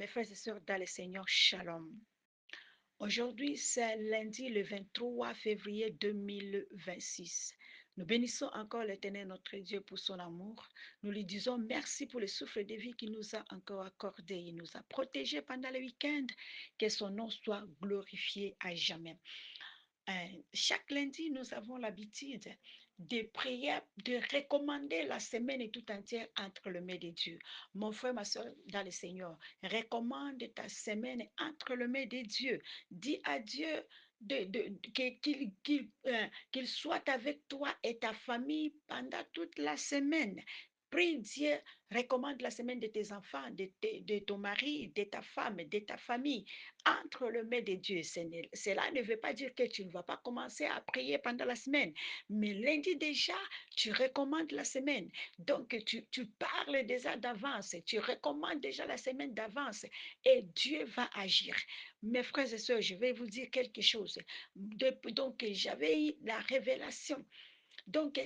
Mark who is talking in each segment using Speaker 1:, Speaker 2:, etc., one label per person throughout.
Speaker 1: Mes frères et sœurs dans le Seigneur, Shalom. Aujourd'hui, c'est lundi le 23 février 2026. Nous bénissons encore l'Éternel, notre Dieu, pour son amour. Nous lui disons merci pour le souffle de vie qu'il nous a encore accordé. Il nous a protégés pendant le week-end. Que son nom soit glorifié à jamais. Chaque lundi, nous avons l'habitude de prier, de recommander la semaine tout entière entre les mains de Dieu. Mon frère, ma soeur, dans le Seigneur, recommande ta semaine entre les mains de Dieu. Dis à Dieu qu'il soit avec toi et ta famille pendant toute la semaine. Prie Dieu, recommande la semaine de tes enfants, de ton mari, de ta femme, de ta famille entre le mains de Dieu. Cela ne veut pas dire que tu ne vas pas commencer à prier pendant la semaine, mais lundi déjà, tu recommandes la semaine. Donc, tu parles déjà d'avance, tu recommandes déjà la semaine d'avance et Dieu va agir. Mes frères et sœurs, je vais vous dire quelque chose. Donc, j'avais eu la révélation. Donc,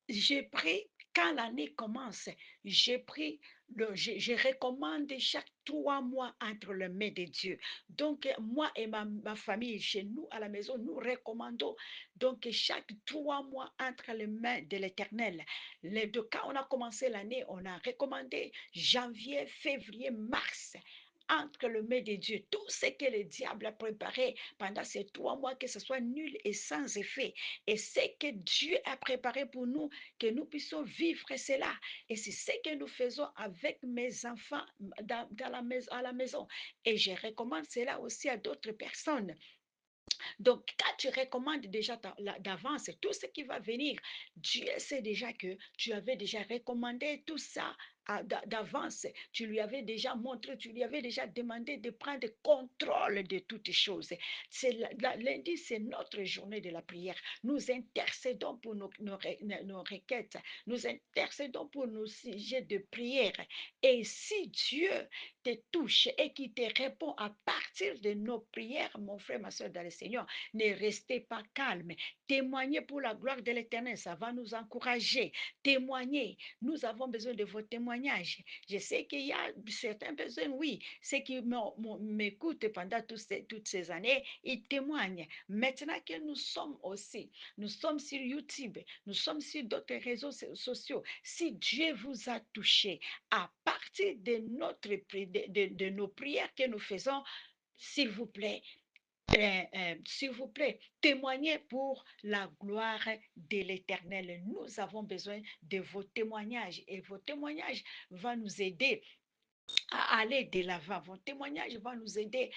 Speaker 1: j'ai pris, quand l'année commence, j'ai pris, je recommande chaque 3 mois entre les mains de Dieu. Donc, moi et ma famille, chez nous, à la maison, nous recommandons donc chaque 3 mois entre les mains de l'Éternel. Quand on a commencé l'année, on a recommandé janvier, février, mars entre le mains de Dieu. Tout ce que le diable a préparé pendant ces 3 mois, que ce soit nul et sans effet. Et c'est que Dieu a préparé pour nous, que nous puissions vivre cela. Et c'est ce que nous faisons avec mes enfants dans la maison, à la maison. Et je recommande cela aussi à d'autres personnes. Donc, quand tu recommandes déjà d'avance tout ce qui va venir, Dieu sait déjà que tu avais déjà recommandé tout ça d'avance. Tu lui avais déjà montré, tu lui avais déjà demandé de prendre contrôle de toutes choses. Lundi, c'est notre journée de la prière. Nous intercédons pour nos requêtes. Nous intercédons pour nos sujets de prière. Et si Dieu te touche et qui te répond à partir de nos prières, mon frère, ma soeur dans le Seigneur, ne restez pas calme. Témoignez pour la gloire de l'Éternel, ça va nous encourager. Témoignez, nous avons besoin de vos témoignages. Je sais qu'il y a certaines personnes, oui, ceux qui m'écoutent pendant toutes ces années, ils témoignent. Maintenant que nous sommes aussi, nous sommes sur YouTube, nous sommes sur d'autres réseaux sociaux. Si Dieu vous a touché à partir de nos prières que nous faisons, s'il vous plaît, témoignez pour la gloire de l'Éternel. Nous avons besoin de vos témoignages et vos témoignages vont nous aider à aller de l'avant. Vos témoignages vont nous aider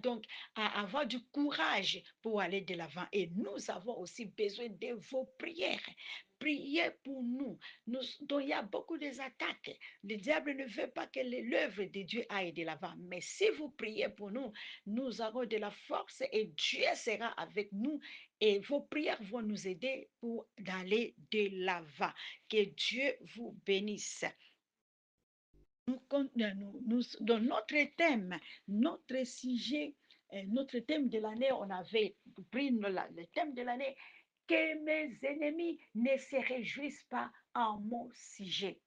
Speaker 1: donc, à avoir du courage pour aller de l'avant. Et nous avons aussi besoin de vos prières. Priez pour nous. Donc, il y a beaucoup d'attaques. Le diable ne veut pas que l'œuvre de Dieu aille de l'avant. Mais si vous priez pour nous, nous aurons de la force et Dieu sera avec nous. Et vos prières vont nous aider pour aller de l'avant. Que Dieu vous bénisse. Dans notre sujet, notre thème de l'année, on avait pris le thème de l'année, que mes ennemis ne se réjouissent pas en mon sujet,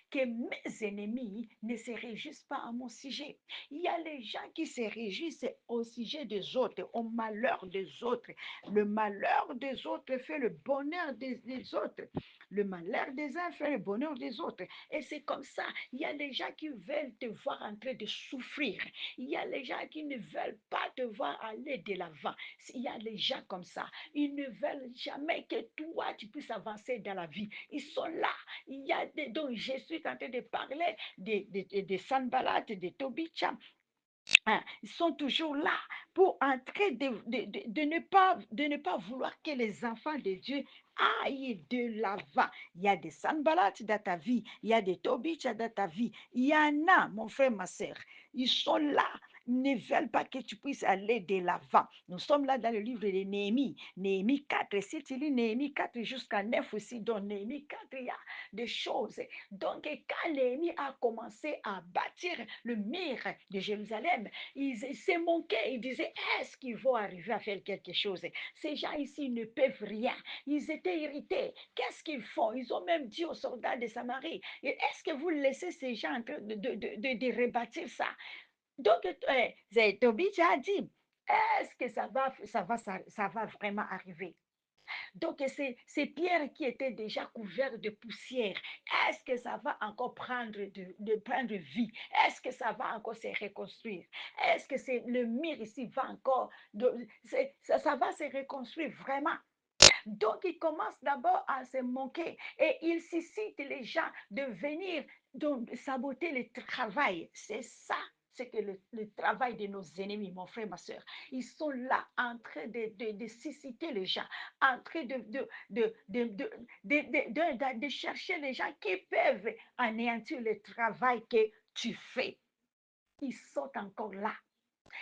Speaker 1: que mes ennemis ne se réjouissent pas à mon sujet. Il y a les gens qui se réjouissent au sujet des autres, au malheur des autres. Le malheur des autres fait le bonheur des autres. Le malheur des uns fait le bonheur des autres. Et c'est comme ça. Il y a les gens qui veulent te voir en train de souffrir. Il y a les gens qui ne veulent pas te voir aller de l'avant. Il y a les gens comme ça. Ils ne veulent jamais que toi, tu puisses avancer dans la vie. Ils sont là. Il y a donc je suis en train de parler de Sanballat, de Tobitcha. Hein, ils sont toujours là pour entrer de ne pas vouloir que les enfants de Dieu aillent de l'avant. Il y a des Sanballat dans ta vie, il y a des Tobitcha dans ta vie. Il y en a, mon frère, ma soeur. Ils sont là. ne veulent pas que tu puisses aller de l'avant. Nous sommes là dans le livre de Néhémie, Néhémie 4. Si tu lis Néhémie 4 jusqu'à 9 aussi, dans Néhémie 4, il y a des choses. Donc, quand Néhémie a commencé à bâtir le mur de Jérusalem, il s'est manqué. Il disait, est-ce qu'ils vont arriver à faire quelque chose? Ces gens ici ne peuvent rien. Ils étaient irrités. Qu'est-ce qu'ils font? Ils ont même dit aux soldats de Samarie, est-ce que vous laissez ces gens en train de rebâtir ça? Donc, Tobit a dit, est-ce que ça va vraiment arriver? Donc, ces pierres qui étaient déjà couvertes de poussière, est-ce que ça va encore prendre vie? Est-ce que ça va encore se reconstruire? Est-ce que le mur ici va encore, ça va se reconstruire vraiment? Donc, il commence d'abord à se moquer et il suscite les gens de venir donc, saboter le travail. C'est ça. C'est que le travail de nos ennemis, mon frère, ma soeur, ils sont là en train de susciter les gens, en train de chercher les gens qui peuvent anéantir le travail que tu fais. Ils sont encore là.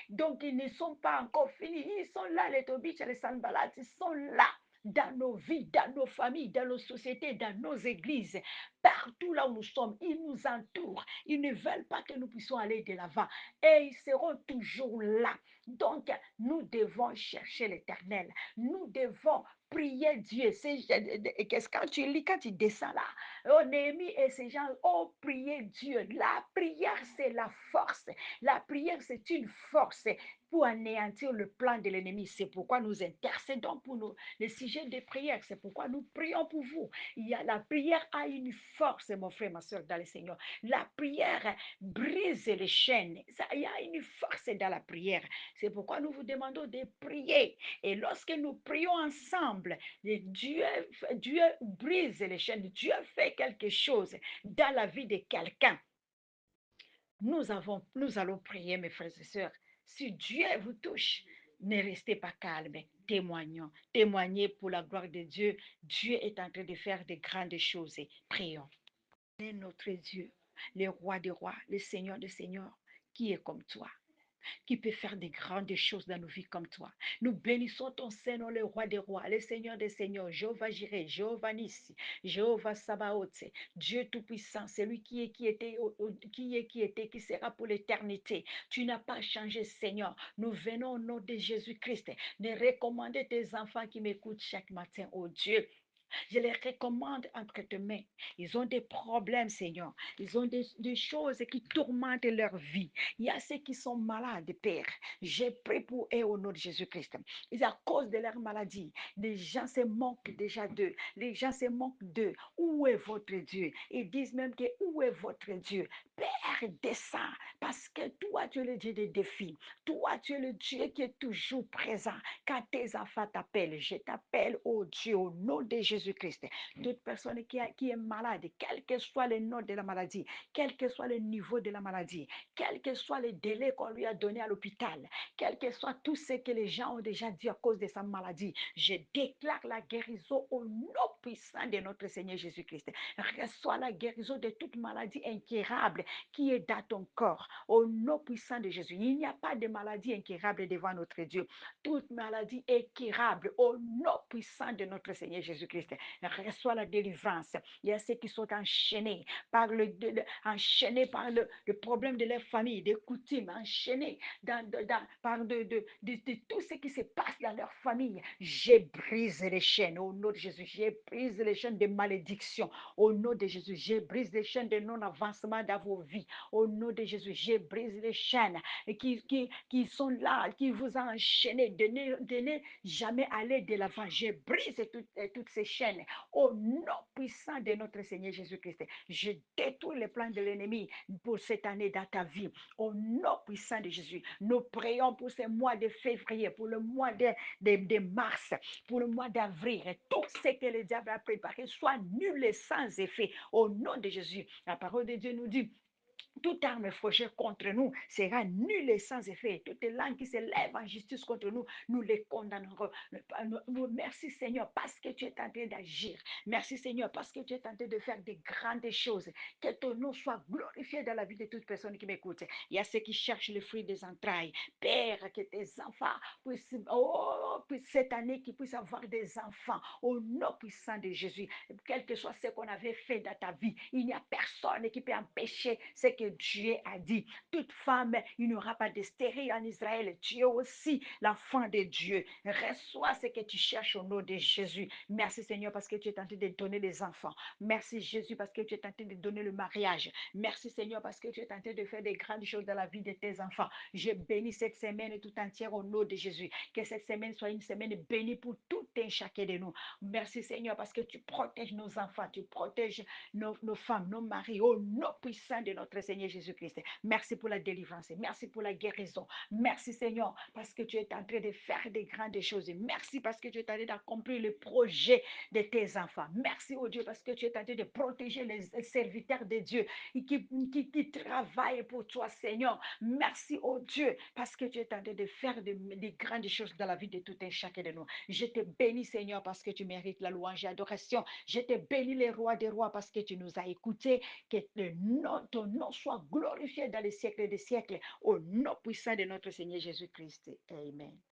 Speaker 1: Donc, ils ne sont pas encore finis. Ils sont là, les Tobiches et les Sanballat. Ils sont là dans nos vies, dans nos familles, dans nos sociétés, dans nos églises. Partout là où nous sommes, ils nous entourent. Ils ne veulent pas que nous puissions aller de l'avant. Et ils seront toujours là. Donc, nous devons chercher l'Éternel. Nous devons prier Dieu. Quand tu lis, quand tu descends là, oh, Néhémie et ces gens ont prié Dieu. La prière, c'est la force. La prière, c'est une force pour anéantir le plan de l'ennemi. C'est pourquoi nous intercédons pour nous. Les sujets de prière, c'est pourquoi nous prions pour vous. La prière a une force, mon frère, ma soeur, dans le Seigneur. La prière brise les chaînes. Il y a une force dans la prière. C'est pourquoi nous vous demandons de prier. Et lorsque nous prions ensemble, Dieu brise les chaînes. Dieu fait quelque chose dans la vie de quelqu'un. Nous allons prier, mes frères et sœurs. Si Dieu vous touche, ne restez pas calme. Témoignons. Témoignez pour la gloire de Dieu. Dieu est en train de faire de grandes choses. Prions. Notre Dieu, le roi des rois, le Seigneur des seigneurs, qui est comme toi, qui peut faire de grandes choses dans nos vies comme toi. Nous bénissons ton Seigneur, le roi des rois, le Seigneur des seigneurs, Jéhovah Jireh, Jéhovah Nissi, Jéhovah Sabaoth, Dieu Tout-Puissant, celui qui était, qui sera pour l'éternité. Tu n'as pas changé, Seigneur. Nous venons au nom de Jésus-Christ de recommander tes enfants qui m'écoutent chaque matin, oh Dieu. Je les recommande entre tes mains. Ils ont des problèmes, Seigneur. Ils ont des choses qui tourmentent leur vie. Il y a ceux qui sont malades, Père. J'ai prié pour eux au nom de Jésus-Christ. Et à cause de leur maladie, les gens se moquent déjà d'eux. Les gens se moquent d'eux. Où est votre Dieu? Ils disent même que où est votre Dieu? Père, descends. Parce que toi, tu es le Dieu des défis. Toi, tu es le Dieu qui est toujours présent. Quand tes enfants t'appellent, je t'appelle, oh Dieu, au nom de Jésus-Christ. Toute personne qui est malade, quel que soit le nom de la maladie, quel que soit le niveau de la maladie, quel que soit le délai qu'on lui a donné à l'hôpital, quel que soit tout ce que les gens ont déjà dit à cause de sa maladie, je déclare la guérison au nom puissant de notre Seigneur Jésus-Christ. Reçois la guérison de toute maladie incurable qui est dans ton corps, au nom puissant de Jésus. Il n'y a pas de maladie incurable devant notre Dieu. Toute maladie est curable au nom puissant de notre Seigneur Jésus-Christ. Reçois la délivrance. Il y a ceux qui sont enchaînés par enchaînés par le problème de leur famille, des coutumes, enchaînés par de tout ce qui se passe dans leur famille. Je brise les chaînes au nom de Jésus. Je brise les chaînes de malédiction au nom de Jésus. Je brise les chaînes de non-avancement dans vos vies au nom de Jésus. Je brise les chaînes qui sont là, qui vous ont enchaîné, de ne jamais aller de l'avant. Je brise toutes ces chaînes au nom puissant de notre Seigneur Jésus-Christ. Je détruis les plans de l'ennemi pour cette année dans ta vie. Au nom puissant de Jésus, nous prions pour ce mois de février, pour le mois de mars, pour le mois d'avril. Et tout ce que le diable a préparé soit nul et sans effet. Au nom de Jésus, la parole de Dieu nous dit toute arme fauchée contre nous sera nulle et sans effet. Toute langue qui se lève en justice contre nous, nous les condamnerons. Merci Seigneur parce que tu es en train d'agir. Merci Seigneur parce que tu es en train de faire de grandes choses. Que ton nom soit glorifié dans la vie de toute personne qui m'écoute. Il y a ceux qui cherchent le fruit des entrailles. Père, que tes enfants puissent, puissent cette année, qu'ils puissent avoir des enfants au nom puissant de Jésus. Quel que soit ce qu'on avait fait dans ta vie, il n'y a personne qui peut empêcher ce que Dieu a dit. Toute femme, il n'y aura pas de stérile en Israël. Tu es aussi l'enfant de Dieu. Reçois ce que tu cherches au nom de Jésus. Merci Seigneur parce que tu es en train de donner les enfants. Merci Jésus parce que tu es en train de donner le mariage. Merci Seigneur parce que tu es en train de faire des grandes choses dans la vie de tes enfants. Je bénis cette semaine tout entière au nom de Jésus. Que cette semaine soit une semaine bénie pour tout un chacun de nous. Merci Seigneur parce que tu protèges nos enfants, tu protèges nos femmes, nos maris au nom puissant de notre Seigneur Jésus-Christ. Merci pour la délivrance, merci pour la guérison. Merci Seigneur parce que tu es en train de faire des grandes choses. Merci parce que tu es en train d'accomplir le projet de tes enfants. Merci oh Dieu parce que tu es en train de protéger les serviteurs de Dieu qui travaillent pour toi Seigneur. Merci oh Dieu parce que tu es en train de faire de grandes choses dans la vie de tout un chacun de nous. Je te bénis Seigneur parce que tu mérites la louange et l'adoration. Je te bénis les rois des rois parce que tu nous as écoutés. Que ton nom soit glorifié dans les siècles des siècles. Au nom puissant de notre Seigneur Jésus-Christ. Amen.